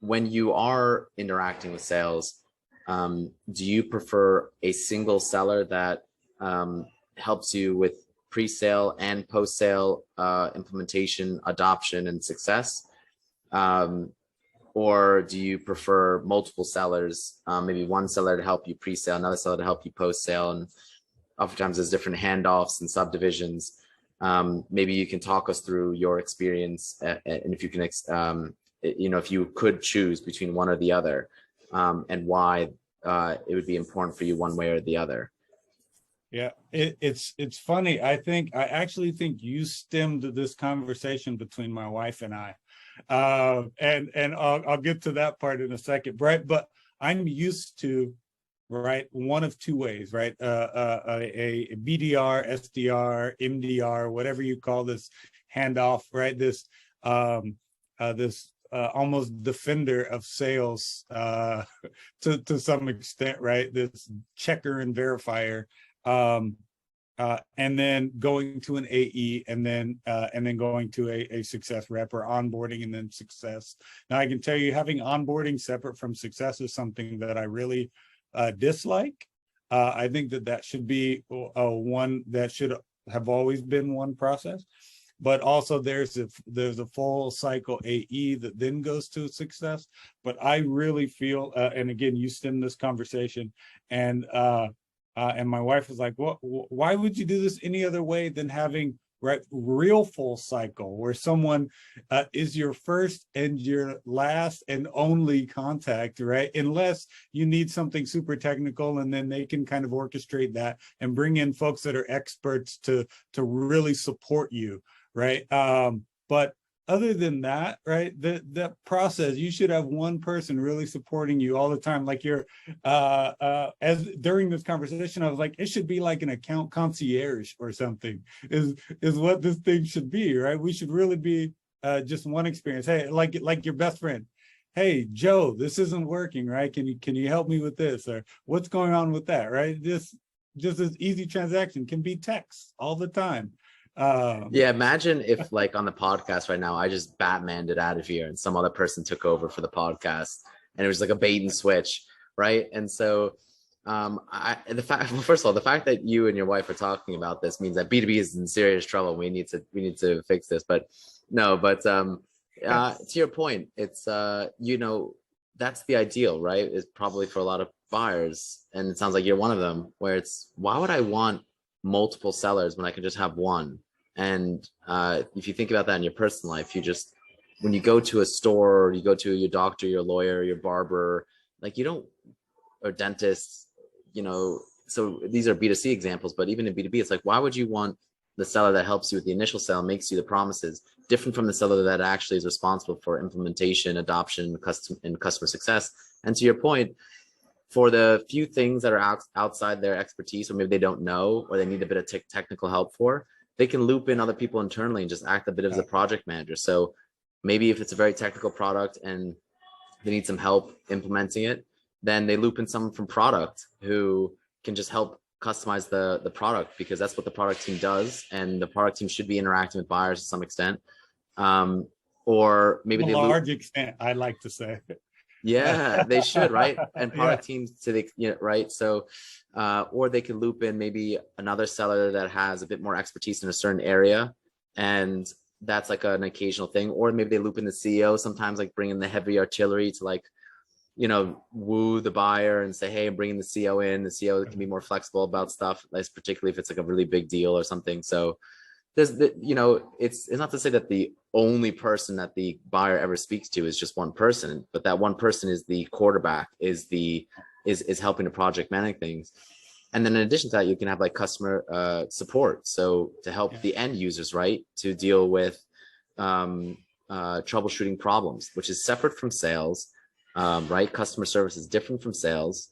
when you are interacting with sales, do you prefer a single seller that helps you with pre-sale and post-sale implementation, adoption, and success? Or do you prefer multiple sellers, maybe one seller to help you pre-sale, another seller to help you post-sale, and oftentimes there's different handoffs and subdivisions. Maybe you can talk us through your experience, and if you can, if you could choose between one or the other, and why it would be important for you one way or the other. Yeah, it's funny. I actually think you stemmed this conversation between my wife and I, and I'll get to that part in a second, right? But I'm used to, right, one of two ways, right? A BDR, SDR, MDR, whatever you call this handoff, right? This almost defender of sales to some extent, right? This checker and verifier. And then going to an AE, and then going to a success rep, or onboarding and then success. Now, I can tell you, having onboarding separate from success is something that I really dislike. I think that should be one that should have always been one process. But also there's a full cycle AE that then goes to success. But I really feel, and again, you stemmed this conversation, and my wife was like, "Well, why would you do this any other way than having, right, real full cycle, where someone is your first and your last and only contact, right? Unless you need something super technical, and then they can kind of orchestrate that and bring in folks that are experts to really support you, right? But other than that, right, that process, you should have one person really supporting you all the time. Like you're, as during this conversation, I was like, it should be like an account concierge or something, is what this thing should be, right? We should really be just one experience. Hey, like your best friend. Hey, Joe, this isn't working, right? Can you help me with this? Or what's going on with that, right? Just this easy transaction can be text all the time. Yeah, imagine if, like, on the podcast right now, I just Batmaned it out of here and some other person took over for the podcast, and it was like a bait and switch, right? And so well, first of all, the fact that you and your wife are talking about this means that B2B is in serious trouble. We need to fix this. But to your point, it's that's the ideal, right? It's probably for a lot of buyers, and it sounds like you're one of them, where it's, why would I want multiple sellers when I can just have one? And if you think about that in your personal life, when you go to a store, or you go to your doctor, your lawyer, your barber, like, you don't, or dentist, so these are B2C examples, but even in B2B, it's like, why would you want the seller that helps you with the initial sale, makes you the promises, different from the seller that actually is responsible for implementation, adoption, and customer success? And to your point, for the few things that are outside their expertise, or maybe they don't know, or they need a bit of technical help for, they can loop in other people internally and just act a bit as a project manager. So maybe if it's a very technical product and they need some help implementing it, then they loop in someone from product who can just help customize the product, because that's what the product team does, and the product team should be interacting with buyers to some extent. Or maybe to a large extent, I like to say. Yeah, they should, right? And product teams to the, right? So, or they could loop in maybe another seller that has a bit more expertise in a certain area, and that's like an occasional thing. Or maybe they loop in the CEO sometimes, like bring in the heavy artillery to, like, woo the buyer and say, hey, I'm bringing the CEO in. The CEO can be more flexible about stuff, particularly if it's like a really big deal or something. So there's it's not to say that the only person that the buyer ever speaks to is just one person, but that one person is the quarterback, is helping the project manage things. And then in addition to that, you can have like customer support, so to help the end users, right, to deal with troubleshooting problems, which is separate from sales, right? Customer service is different from sales.